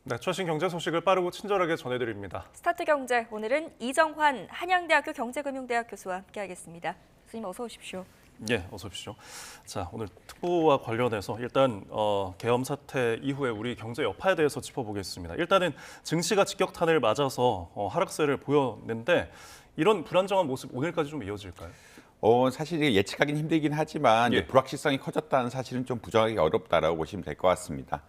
네, 최신 경제 소식을 빠르고 친절하게 전해드립니다. 스타트 경제, 오늘은 이정환 한양대학교 경제금융대학 교수와 함께하겠습니다. 교수님 어서 오십시오. 예, 어서 오십시오. 자, 오늘 특보와 관련해서 일단 계엄 사태 이후에 우리 경제 여파에 대해서 짚어보겠습니다. 일단은 증시가 직격탄을 맞아서 하락세를 보였는데 이런 불안정한 모습 오늘까지 좀 이어질까요? 사실 이게 예측하기는 힘들긴 하지만 예. 이제 불확실성이 커졌다는 사실은 좀 부정하기 어렵다라고 보시면 될 것 같습니다.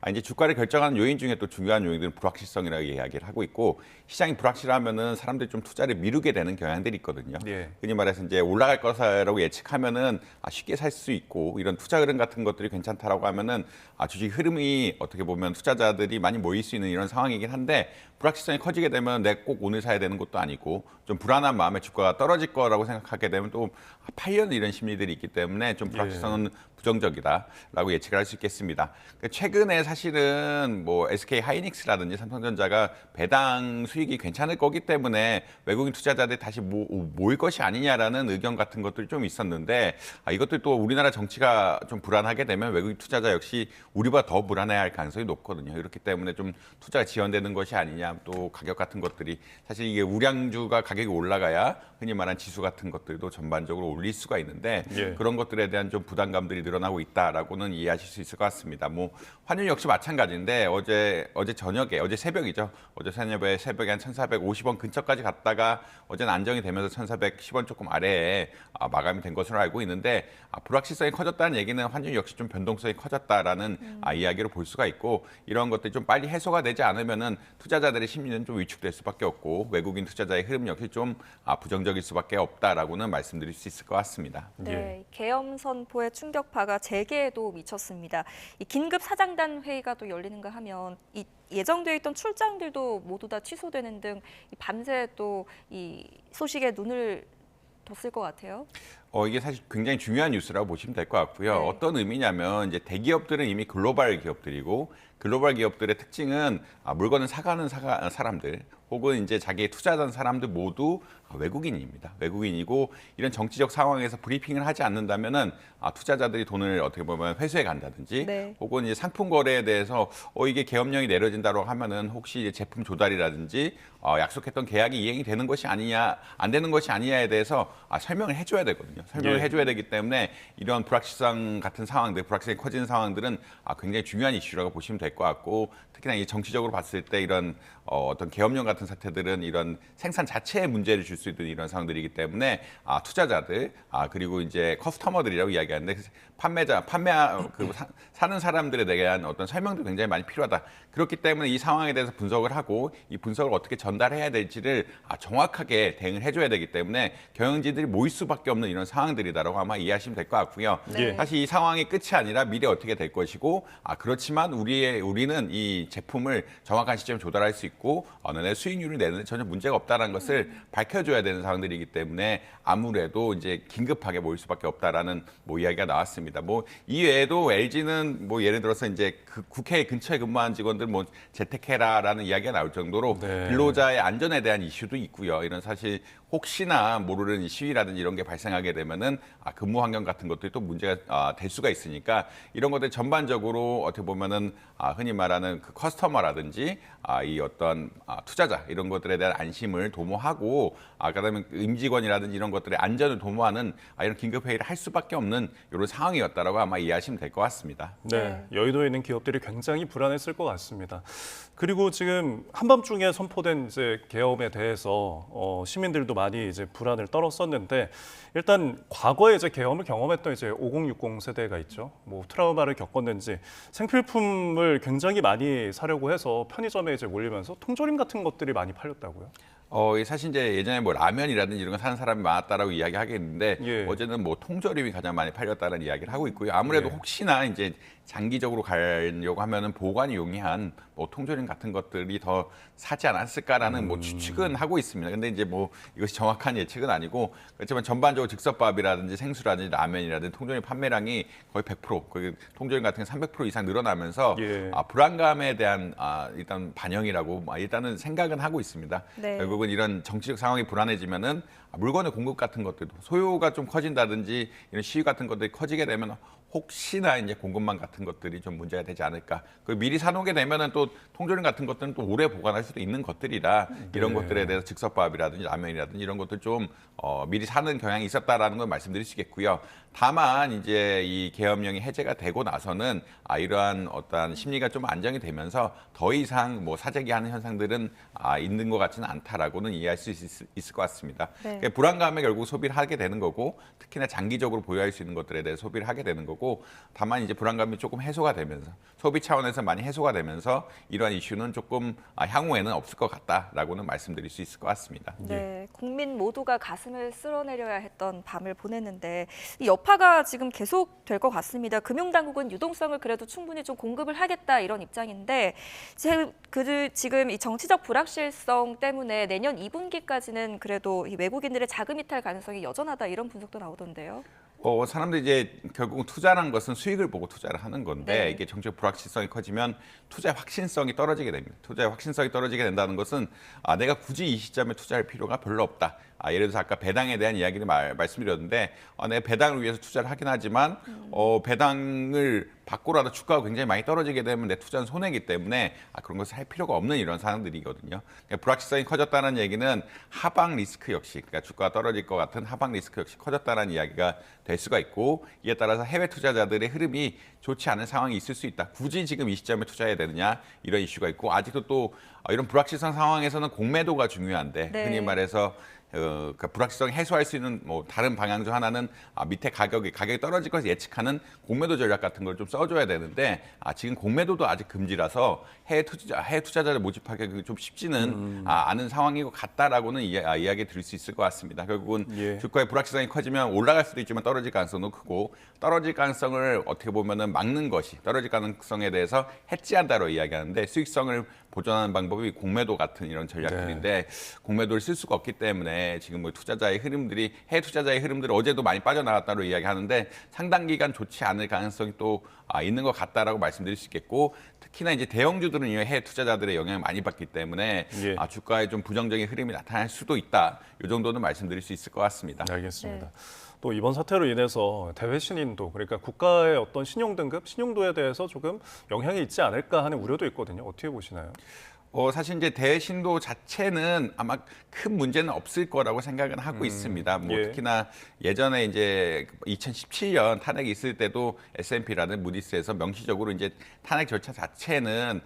이제 주가를 결정하는 요인 중에 또 중요한 요인들은 불확실성이라고 이야기를 하고 있고, 시장이 불확실하면은 사람들이 좀 투자를 미루게 되는 경향들이 있거든요. 예. 흔히 말해서 이제 올라갈 거라고 예측하면은 쉽게 살 수 있고, 이런 투자 흐름 같은 것들이 괜찮다라고 하면은 주식 흐름이 어떻게 보면 투자자들이 많이 모일 수 있는 이런 상황이긴 한데, 불확실성이 커지게 되면 내 꼭 오늘 사야 되는 것도 아니고 좀 불안한 마음에 주가가 떨어질 거라고 생각하게 되면 또 팔려는 이런 심리들이 있기 때문에 좀 불확실성은 부정적이다라고 예측을 할 수 있겠습니다. 최근에 사실은 뭐 SK 하이닉스라든지 삼성전자가 배당 수익이 괜찮을 거기 때문에 외국인 투자자들이 다시 모일 것이 아니냐라는 의견 같은 것들이 좀 있었는데, 이것도 또 우리나라 정치가 좀 불안하게 되면 외국인 투자자 역시 우리보다 더 불안해할 가능성이 높거든요. 그렇기 때문에 좀 투자가 지연되는 것이 아니냐, 또 가격 같은 것들이 사실 이게 우량주가 가격이 올라가야 흔히 말하는 지수 같은 것들도 전반적으로 올릴 수가 있는데, 예. 그런 것들에 대한 좀 부담감들이 늘어나고 있다라고는 이해하실 수 있을 것 같습니다. 뭐 환율 역시 마찬가지인데 어제 저녁에, 어제 새벽이죠. 어제 새벽에 한 1,450원 근처까지 갔다가 어제는 안정이 되면서 1,410원 조금 아래에 마감이 된 것으로 알고 있는데, 불확실성이 커졌다는 얘기는 환율 역시 좀 변동성이 커졌다라는 이야기로 볼 수가 있고, 이런 것들이 좀 빨리 해소가 되지 않으면은 투자자들의 심리는 좀 위축될 수밖에 없고, 외국인 투자자의 흐름 역시 좀 부정적일 수밖에 없다라고는 말씀드릴 수 있을 것 같습니다. 네, 계엄 선포의 충격파가 재계에도 미쳤습니다. 이 긴급 사장단 회의가 또 열리는가 하면 이 예정돼 있던 출장들도 모두 다 취소되는 등 밤새 또 이 소식에 눈을 뒀을 것 같아요. 이게 사실 굉장히 중요한 뉴스라고 보시면 될 것 같고요. 네. 어떤 의미냐면 이제 대기업들은 이미 글로벌 기업들이고, 글로벌 기업들의 특징은 물건을 사가는 사람들 혹은 이제 자기의 투자한 사람들 모두 외국인입니다. 외국인이고, 이런 정치적 상황에서 브리핑을 하지 않는다면은 투자자들이 돈을 어떻게 보면 회수해 간다든지, 네. 혹은 이제 상품 거래에 대해서 이게 계엄령이 내려진다고 하면은 혹시 이제 제품 조달이라든지 약속했던 계약이 이행이 되는 것이 아니냐, 안 되는 것이 아니냐에 대해서 설명을 해줘야 되거든요. 설명을 예. 해줘야 되기 때문에 이런 불확실성 같은 상황들, 불확실성이 커지는 상황들은 굉장히 중요한 이슈라고 보시면 될 것 같고, 특히나 이 정치적으로 봤을 때 이런 어떤 계엄령 같은 사태들은 이런 생산 자체에 문제를 줄 수 있는 이런 상황들이기 때문에 투자자들 그리고 이제 커스터머들이라고 이야기하는데, 사는 사람들에 대한 어떤 설명도 굉장히 많이 필요하다. 그렇기 때문에 이 상황에 대해서 분석을 하고, 이 분석을 어떻게 전달해야 될지를 정확하게 대응을 해줘야 되기 때문에 경영진들이 모일 수밖에 없는 이런 상황들이다라고 아마 이해하시면 될 것 같고요. 네. 사실 이 상황이 끝이 아니라 미래 어떻게 될 것이고, 그렇지만 우리는 이 제품을 정확한 시점에 조달할 수 있고 어느 날 수익률을 내는데 전혀 문제가 없다는 것을 밝혀줘야 되는 상황들이기 때문에 아무래도 이제 긴급하게 모일 수밖에 없다라는 이야기가 나왔습니다. 이 외에도 LG는 예를 들어서 이제 그 국회 근처에 근무하는 직원들 재택해라라는 이야기가 나올 정도로 네. 근로자의 안전에 대한 이슈도 있고요. 이런 사실 혹시나 모르는 시위라든지 이런 게 발생하게 되면은 근무 환경 같은 것들이 또 문제가 될 수가 있으니까, 이런 것들 전반적으로 어떻게 보면은 흔히 말하는 그 커스터머라든지 이 어떤 투자자 이런 것들에 대한 안심을 도모하고, 그다음에 임직원이라든지 이런 것들의 안전을 도모하는 이런 긴급 회의를 할 수밖에 없는 이런 상황이었다라고 아마 이해하시면 될 것 같습니다. 네, 여의도에 있는 기업들이 굉장히 불안했을 것 같습니다. 그리고 지금 한밤중에 선포된 이제 계엄에 대해서 시민들도 많이 이제 불안을 떨었었는데, 일단 과거에 이제 계엄을 경험했던 이제 5060 세대가 있죠. 트라우마를 겪었는지 생필품을 굉장히 많이 사려고 해서 편의점에 이제 몰리면서 통조림 같은 것들이 많이 팔렸다고요? 사실 이제 예전에 라면이라든지 이런 거 사는 사람이 많았다라고 이야기하겠는데, 예. 어제는 통조림이 가장 많이 팔렸다는 이야기를 하고 있고요. 아무래도 예. 혹시나 이제 장기적으로 가려고 하면은 보관이 용이한 통조림 같은 것들이 더 사지 않았을까라는 추측은 하고 있습니다. 근데 이제 이것이 정확한 예측은 아니고, 그렇지만 전반적으로 즉석밥이라든지 생수라든지 라면이라든지 통조림 판매량이 거의 100%, 거의 통조림 같은 게 300% 이상 늘어나면서 예. 불안감에 대한 일단 반영이라고 일단은 생각은 하고 있습니다. 네. 결국은 이런 정치적 상황이 불안해지면은 물건의 공급 같은 것들도 소요가 좀 커진다든지 이런 시위 같은 것들이 커지게 되면 혹시나 이제 공급망 같은 것들이 좀 문제가 되지 않을까. 그 미리 사놓게 되면은 또 통조림 같은 것들은 또 오래 보관할 수도 있는 것들이라 이런 네. 것들에 대해서 즉석밥이라든지 라면이라든지 이런 것들 좀 미리 사는 경향이 있었다라는 걸 말씀드릴 수 있겠고요. 다만 이제 이 계엄령이 해제가 되고 나서는 이러한 어떠한 심리가 좀 안정이 되면서 더 이상 뭐 사재기하는 현상들은 있는 것 같지는 않다라고는 이해할 수 있을 것 같습니다. 네. 그러니까 불안감에 결국 소비를 하게 되는 거고 특히나 장기적으로 보유할 수 있는 것들에 대해 소비를 하게 되는 거고 다만 이제 불안감이 조금 해소가 되면서 소비 차원에서 많이 해소가 되면서 이러한 이슈는 조금 향후에는 없을 것 같다라고는 말씀드릴 수 있을 것 같습니다. 네, 국민 모두가 가슴을 쓸어내려야 했던 밤을 보냈는데 이 여파가 지금 계속 될 것 같습니다. 금융당국은 유동성을 그래도 충분히 좀 공급을 하겠다 이런 입장인데 지금 이 정치적 불확실성 때문에 내년 2분기까지는 그래도 이 외국인들의 자금 이탈 가능성이 여전하다 이런 분석도 나오던데요. 사람들이 이제 결국 투자라는 것은 수익을 보고 투자를 하는 건데 네. 이게 정책 불확실성이 커지면 투자의 확신성이 떨어지게 됩니다. 투자의 확신성이 떨어지게 된다는 것은 내가 굳이 이 시점에 투자할 필요가 별로 없다. 예를 들어서 아까 배당에 대한 이야기를 말씀드렸는데 내가 배당을 위해서 투자를 하긴 하지만 배당을 받고라도 주가가 굉장히 많이 떨어지게 되면 내 투자는 손해이기 때문에 그런 것을 할 필요가 없는 이런 상황들이거든요. 그러니까 불확실성이 커졌다는 얘기는 하방 리스크 역시 그러니까 주가가 떨어질 것 같은 하방 리스크 역시 커졌다는 이야기가 될 수가 있고 이에 따라서 해외 투자자들의 흐름이 좋지 않은 상황이 있을 수 있다. 굳이 지금 이 시점에 투자해야 되느냐 이런 이슈가 있고 아직도 또 이런 불확실성 상황에서는 공매도가 중요한데 네. 흔히 말해서 그 불확실성 해소할 수 있는 뭐 다른 방향 중 하나는 밑에 가격이 떨어질 것을 예측하는 공매도 전략 같은 걸 좀 써줘야 되는데 지금 공매도도 아직 금지라서 해외 투자자를 모집하기 좀 쉽지는 않은 상황인 것 같다라고는 이야기 드릴 수 있을 것 같습니다. 결국은 예. 주가의 불확실성이 커지면 올라갈 수도 있지만 떨어질 가능성도 크고 떨어질 가능성을 어떻게 보면은 막는 것이 떨어질 가능성에 대해서 해지한다로 이야기하는데 수익성을 보존하는 방법이 공매도 같은 이런 전략들인데 공매도를 쓸 수가 없기 때문에 지금 뭐 투자자의 흐름들이 해외 투자자의 흐름들이 어제도 많이 빠져나갔다로 이야기하는데 상당 기간 좋지 않을 가능성이 또 있는 것 같다라고 말씀드릴 수 있겠고 특히나 이제 대형주들은 이 해외 투자자들의 영향을 많이 받기 때문에 예. 주가에 좀 부정적인 흐름이 나타날 수도 있다. 이 정도는 말씀드릴 수 있을 것 같습니다. 알겠습니다. 네. 또 이번 사태로 인해서 대외 신인도 그러니까 국가의 어떤 신용 등급, 신용도에 대해서 조금 영향이 있지 않을까 하는 우려도 있거든요. 어떻게 보시나요? 사실 이제 대외 신도 자체는 아마 큰 문제는 없을 거라고 생각은 하고 있습니다. 뭐 예. 특히나 예전에 이제 2017년 탄핵이 있을 때도 S&P라는 무디스에서 명시적으로 이제 탄핵 절차 자체는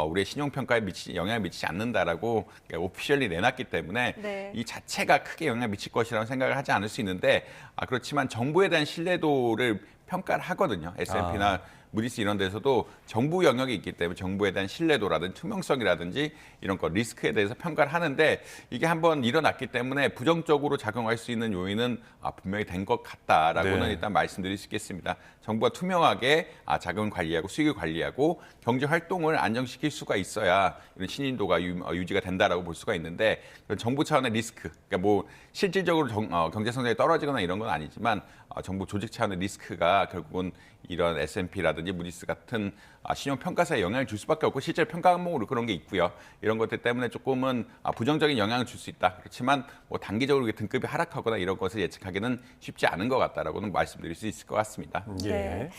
우리의 신용 평가에 영향을 미치지 않는다라고 오피셜리 내놨기 때문에 네. 이 자체가 크게 영향을 미칠 것이라고 생각을 하지 않을 수 있는데 그렇지만 정부에 대한 신뢰도를 평가를 하거든요. S&P나 무디스 이런 데서도 정부 영역이 있기 때문에 정부에 대한 신뢰도라든지 투명성이라든지 이런 거 리스크에 대해서 평가를 하는데 이게 한번 일어났기 때문에 부정적으로 작용할 수 있는 요인은 분명히 된 것 같다라고는 네. 일단 말씀드릴 수 있겠습니다. 정부가 투명하게 자금을 관리하고 수익을 관리하고 경제 활동을 안정시킬 수가 있어야 이런 신인도가 유지가 된다라고 볼 수가 있는데 정부 차원의 리스크, 그러니까 뭐 실질적으로 경제 성장이 떨어지거나 이런 건 아니지만 정부 조직 차원의 리스크가 결국은 이런 S&P라든지 무디스 같은 신용 평가사에 영향을 줄 수밖에 없고 실제 평가 항목으로 그런 게 있고요. 이런 것들 때문에 조금은 부정적인 영향을 줄 수 있다. 그렇지만 뭐 단기적으로 등급이 하락하거나 이런 것을 예측하기는 쉽지 않은 것 같다라고는 말씀드릴 수 있을 것 같습니다. 예. 네.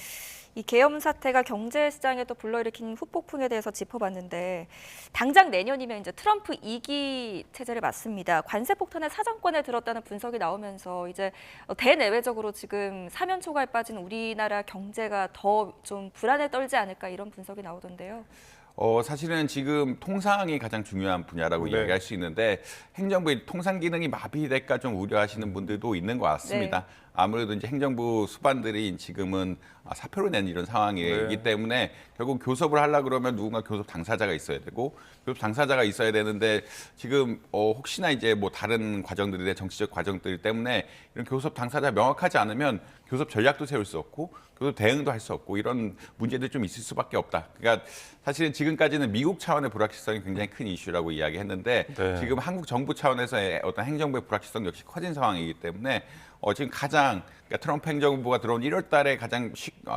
이 계엄 사태가 경제 시장에 또 불러일으킨 후폭풍에 대해서 짚어봤는데 당장 내년이면 이제 트럼프 2기 체제를 맞습니다. 관세 폭탄의 사정권에 들었다는 분석이 나오면서 이제 대내외적으로 지금 사면초가에 빠진 우리나라 경제가 더 좀 불안에 떨지 않을까 이런 분석이 나오던데요. 사실은 지금 통상이 가장 중요한 분야라고 네. 이야기할 수 있는데 행정부의 통상 기능이 마비될까 좀 우려하시는 분들도 있는 것 같습니다. 네. 아무래도 이제 행정부 수반들이 지금은 사표를 낸 이런 상황이기 네. 때문에 결국 교섭을 하려 그러면 누군가 교섭 당사자가 있어야 되고 교섭 당사자가 있어야 되는데 지금 혹시나 이제 뭐 다른 과정들의 정치적 과정들 때문에 이런 교섭 당사자 명확하지 않으면 교섭 전략도 세울 수 없고 교섭 대응도 할 수 없고 이런 문제들이 좀 있을 수밖에 없다. 그러니까 사실은 지금까지는 미국 차원의 불확실성이 굉장히 큰 이슈라고 이야기했는데 네. 지금 한국 정부 차원에서의 어떤 행정부의 불확실성 역시 커진 상황이기 때문에 지금 가장 그러니까 트럼프 행정부가 들어온 1월 달에 가장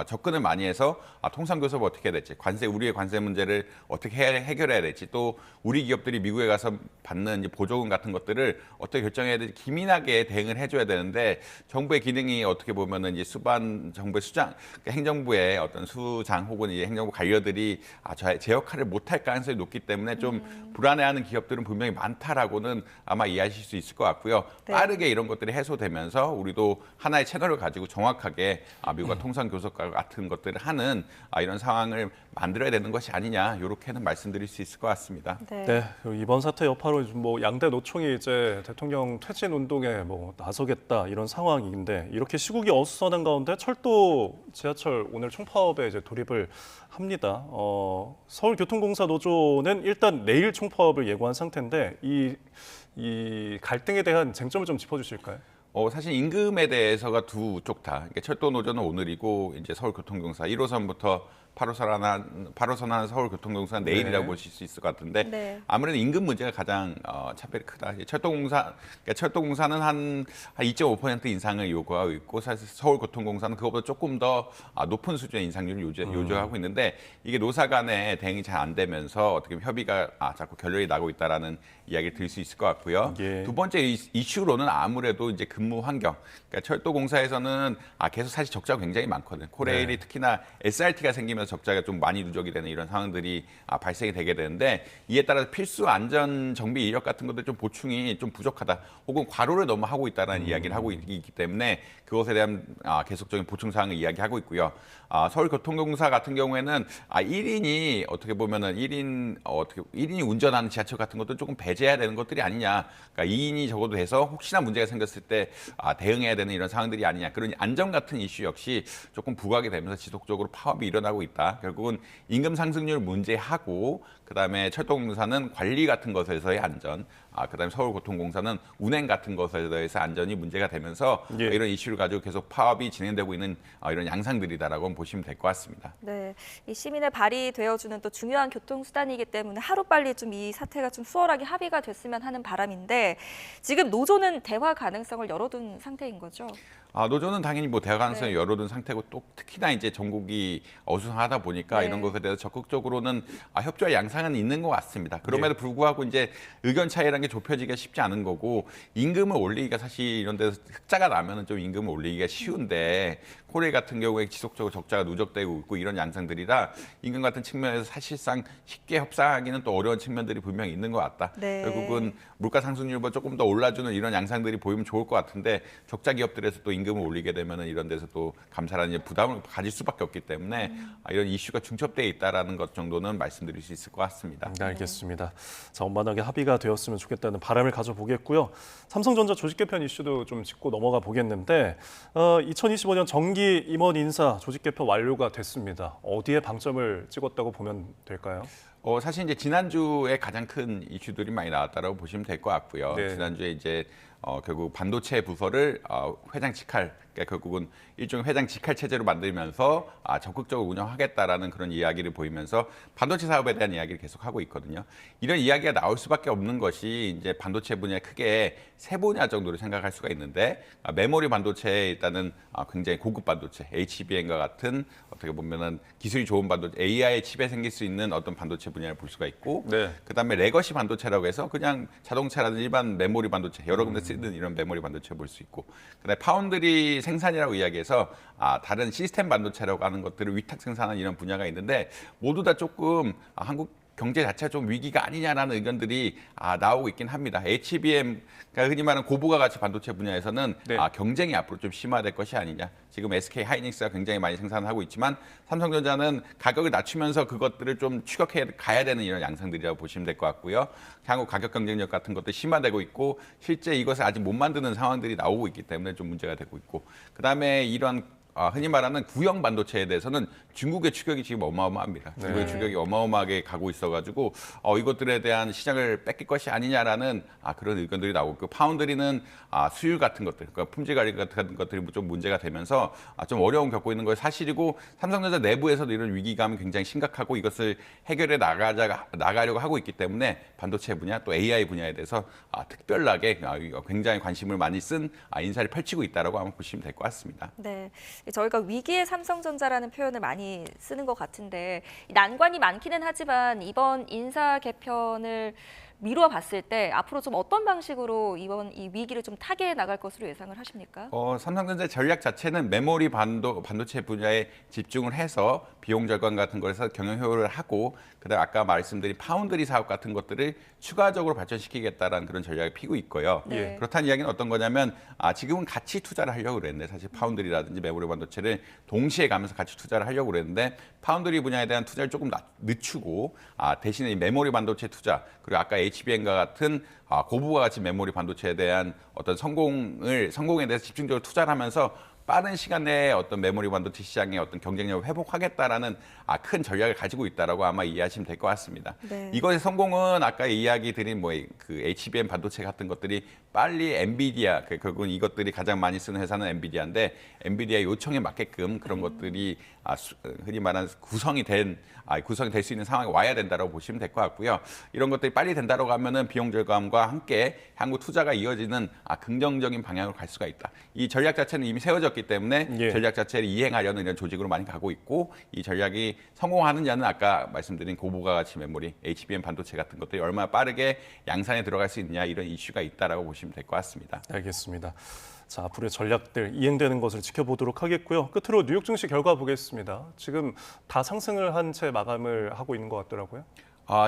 접근을 많이 해서 통상 교섭을 어떻게 해야 될지, 우리의 관세 문제를 어떻게 해결해야 될지, 또 우리 기업들이 미국에 가서 받는 이제 보조금 같은 것들을 어떻게 결정해야 될지 기민하게 대응을 해줘야 되는데 정부의 기능이 어떻게 보면은 이제 정부의 수장, 그러니까 행정부의 어떤 수장 혹은 이제 행정부 관료들이 제 역할을 못할 가능성이 높기 때문에 좀 불안해하는 기업들은 분명히 많다라고는 아마 이해하실 수 있을 것 같고요. 네. 빠르게 이런 것들이 해소되면서 우리도 하나의 채널을 가지고 정확하게 미국과 통상 교섭과 같은 것들을 하는 이런 상황을 만들어야 되는 것이 아니냐, 이렇게는 말씀드릴 수 있을 것 같습니다. 네, 이번 사태 여파로 뭐 양대 노총이 이제 대통령 퇴진 운동에 뭐 나서겠다 이런 상황인데 이렇게 시국이 어수선한 가운데 철도, 지하철 오늘 총파업에 이제 돌입을 합니다. 서울교통공사 노조는 일단 내일 총파업을 예고한 상태인데 이 갈등에 대한 쟁점을 좀 짚어주실까요? 사실 임금에 대해서가 두 쪽 다. 그러니까 철도 노조는 오늘이고 이제 서울교통공사 1호선부터 8호선 한 서울교통공사는 내일이라고 네. 보실 수 있을 것 같은데 네. 아무래도 임금 문제가 가장 차별이 크다. 그러니까 철도공사는 한 2.5% 인상을 요구하고 있고 사실 서울교통공사는 그것보다 조금 더 높은 수준의 인상률을 요구하고 있는데 이게 노사 간에 대응이 잘 안 되면서 어떻게 보면 협의가 자꾸 결렬이 나고 있다라는 이야기를 드릴 수 있을 것 같고요. 예. 두 번째 이슈로는 아무래도 이제 근무 환경. 그러니까 철도공사에서는 계속 사실 적자가 굉장히 많거든요. 코레일이 네. 특히나 SRT가 생기면서 적자가 좀 많이 누적이 되는 이런 상황들이 발생이 되게 되는데 이에 따라서 필수 안전 정비 인력 같은 것들 좀 보충이 좀 부족하다. 혹은 과로를 너무 하고 있다는 이야기를 하고 있기 때문에 그것에 대한 계속적인 보충 사항을 이야기하고 있고요. 서울교통공사 같은 경우에는 1인이 어떻게 보면은 1인이 운전하는 지하철 같은 것도 조금 배제해야 되는 것들이 아니냐. 그러니까 2인이 적어도 돼서 혹시나 문제가 생겼을 때 대응해야 되는 이런 상황들이 아니냐. 그런 안전 같은 이슈 역시 조금 부각이 되면서 지속적으로 파업이 일어나고 있다. 결국은 임금 상승률 문제하고 그다음에 철도공사는 관리 같은 것에서의 안전, 그다음에 서울교통공사는 운행 같은 것에 대해서 안전이 문제가 되면서 예. 이런 이슈를 가지고 계속 파업이 진행되고 있는 이런 양상들이다라고 보시면 될 것 같습니다. 네, 이 시민의 발이 되어주는 또 중요한 교통수단이기 때문에 하루빨리 좀 이 사태가 좀 수월하게 합의가 됐으면 하는 바람인데 지금 노조는 대화 가능성을 열어둔 상태인 거죠? 노조는 당연히 뭐 대화 가능성을 네. 열어둔 상태고 또 특히나 이제 전국이 어수선하다 보니까 네. 이런 것에 대해서 적극적으로는 협조할 양상은 있는 것 같습니다. 그럼에도 불구하고 이제 의견 차이라는 게 좁혀지기가 쉽지 않은 거고 임금을 올리기가 사실 이런 데서 흑자가 나면은 좀 임금을 올리기가 쉬운데 코레일 같은 경우에 지속적으로 적자가 누적되고 있고 이런 양상들이라 임금 같은 측면에서 사실상 쉽게 협상하기는 또 어려운 측면들이 분명히 있는 것 같다. 네. 결국은 물가 상승률보다 조금 더 올라주는 이런 양상들이 보이면 좋을 것 같은데 적자 기업들에서 또 임금을 올리게 되면은 이런 데서 또 감사라는 부담을 가질 수밖에 없기 때문에 이런 이슈가 중첩되어 있다라는 것 정도는 말씀드릴 수 있을 것 같습니다. 네, 알겠습니다. 자, 원만하게 합의가 되었으면 좋겠다는 바람을 가져보겠고요. 삼성전자 조직 개편 이슈도 좀 짚고 넘어가 보겠는데 2025년 정기 임원 인사 조직 개편 완료가 됐습니다. 어디에 방점을 찍었다고 보면 될까요? 사실 이제 지난주에 가장 큰 이슈들이 많이 나왔다라고 보시면 될 것 같고요. 네. 지난주에 이제 결국 반도체 부서를 회장 직할, 그러니까 결국은 일종의 회장 직할 체제로 만들면서 적극적으로 운영하겠다라는 그런 이야기를 보이면서 반도체 사업에 대한 이야기를 계속 하고 있거든요. 이런 이야기가 나올 수밖에 없는 것이 이제 반도체 분야에 크게 세 분야 정도로 생각할 수가 있는데 메모리 반도체 일단은 굉장히 고급 반도체, HBM과 같은 어떻게 보면은 기술이 좋은 반도체, AI 칩에 생길 수 있는 어떤 반도체 분야를 볼 수가 있고, 네. 그다음에 레거시 반도체라고 해서 그냥 자동차라든 일반 메모리 반도체, 여러 군데 쓰이는 이런 메모리 반도체 볼 수 있고, 그다음에 파운드리 생산이라고 이야기해서 다른 시스템 반도체라고 하는 것들을 위탁 생산하는 이런 분야가 있는데 모두 다 조금 한국 경제 자체가 좀 위기가 아니냐라는 의견들이 나오고 있긴 합니다. HBM, 그러니까 흔히 말하는 고부가 가치 반도체 분야에서는 네. 경쟁이 앞으로 좀 심화될 것이 아니냐. 지금 SK 하이닉스가 굉장히 많이 생산을 하고 있지만 삼성전자는 가격을 낮추면서 그것들을 좀 추격해 가야 되는 이런 양상들이라고 보시면 될 것 같고요. 향후 가격 경쟁력 같은 것도 심화되고 있고 실제 이것을 아직 못 만드는 상황들이 나오고 있기 때문에 좀 문제가 되고 있고, 그다음에 이런 흔히 말하는 구형 반도체에 대해서는 중국의 추격이 지금 어마어마합니다. 중국의 추격이 어마어마하게 가고 있어가지고 이것들에 대한 시장을 뺏길 것이 아니냐라는 그런 의견들이 나오고 있고, 파운드리는 수율 같은 것들, 그러니까 품질 관리 같은 것들이 좀 문제가 되면서 좀 어려움 겪고 있는 건 사실이고, 삼성전자 내부에서도 이런 위기감이 굉장히 심각하고 이것을 해결해 나가려고 하고 있기 때문에 반도체 분야 또 AI 분야에 대해서 특별하게 굉장히 관심을 많이 쓴 인사를 펼치고 있다라고 아마 보시면 될 것 같습니다. 네, 저희가 위기의 삼성전자라는 표현을 많이 쓰는 것 같은데 난관이 많기는 하지만 이번 인사 개편을 미루어 봤을 때 앞으로 좀 어떤 방식으로 이번 이 위기를 좀 타개해 나갈 것으로 예상을 하십니까? 삼성전자의 전략 자체는 메모리 반도체 분야에 집중을 해서 비용 절감 같은 거에서 경영 효율을 하고, 그다음 아까 말씀드린 파운드리 사업 같은 것들을 추가적으로 발전시키겠다라는 그런 전략을 피고 있고요. 네. 그렇다는 이야기는 어떤 거냐면 지금은 같이 투자를 하려고 그랬는데, 사실 파운드리라든지 메모리 반도체를 동시에 가면서 같이 투자를 하려고 그랬는데 파운드리 분야에 대한 투자를 조금 늦추고 대신에 이 메모리 반도체 투자, 그리고 아까 HBM과 같은 고부가 가치 메모리 반도체에 대한 어떤 성공에 대해서 집중적으로 투자를 하면서 빠른 시간 내에 어떤 메모리 반도체 시장의 어떤 경쟁력을 회복하겠다라는 큰 전략을 가지고 있다라고 아마 이해하시면 될 것 같습니다. 네. 이것의 성공은 아까 이야기 드린 그 HBM 반도체 같은 것들이 빨리 엔비디아, 결국은 이것들이 가장 많이 쓰는 회사는 엔비디아인데 엔비디아 요청에 맞게끔 그런 것들이 흔히 말하는 구성이 될 수 있는 상황에 와야 된다고 보시면 될 것 같고요. 이런 것들이 빨리 된다고 하면은 비용 절감과 함께 향후 투자가 이어지는 긍정적인 방향으로 갈 수가 있다. 이 전략 자체는 이미 세워졌기 때문에 예. 전략 자체를 이행하려는 이런 조직으로 많이 가고 있고, 이 전략이 성공하느냐는 아까 말씀드린 고부가 가치 메모리, HBM 반도체 같은 것들이 얼마나 빠르게 양산에 들어갈 수 있느냐, 이런 이슈가 있다라고 보시면 될 것 같습니다. 알겠습니다. 자, 앞으로의 전략들 이행되는 것을 지켜보도록 하겠고요. 끝으로 뉴욕 증시 결과 보겠습니다. 지금 다 상승을 한 채 마감을 하고 있는 것 같더라고요.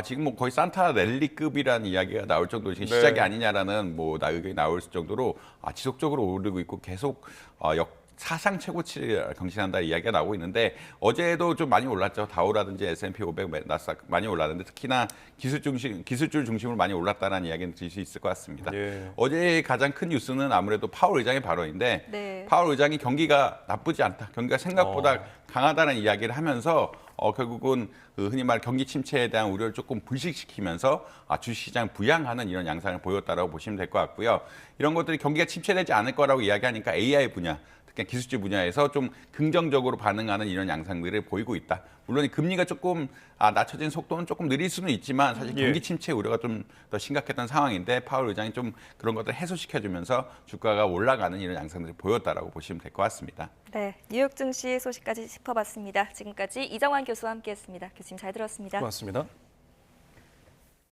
지금 거의 산타 랠리급이라는 이야기가 나올 정도로 지금 시작이 아니냐라는 의견이 나올 정도로 지속적으로 오르고 있고 계속 사상 최고치를 경신한다 이야기가 나오고 있는데, 어제도 좀 많이 올랐죠. 다우라든지 S&P 500, 나스닥 많이 올랐는데 특히나 기술줄 중심으로 많이 올랐다는 이야기는 드릴 수 있을 것 같습니다. 예. 어제 가장 큰 뉴스는 아무래도 파월 의장의 발언인데, 네. 파월 의장이 경기가 나쁘지 않다, 경기가 생각보다 강하다는 이야기를 하면서 결국은 흔히 말 경기 침체에 대한 우려를 조금 불식시키면서 주식시장 부양하는 이런 양상을 보였다라고 보시면 될 것 같고요. 이런 것들이 경기가 침체되지 않을 거라고 이야기하니까 AI 분야, 특히 기술주 분야에서 좀 긍정적으로 반응하는 이런 양상들을 보이고 있다. 물론 이 금리가 조금 낮춰진 속도는 조금 느릴 수는 있지만 사실 경기 침체 우려가 좀 더 심각했던 상황인데 파월 의장이 좀 그런 것들을 해소시켜주면서 주가가 올라가는 이런 양상들을 보였다라고 보시면 될 것 같습니다. 네, 뉴욕 증시 소식까지 짚어봤습니다. 지금까지 이정환 교수와 함께했습니다. 교수님 잘 들었습니다. 고맙습니다.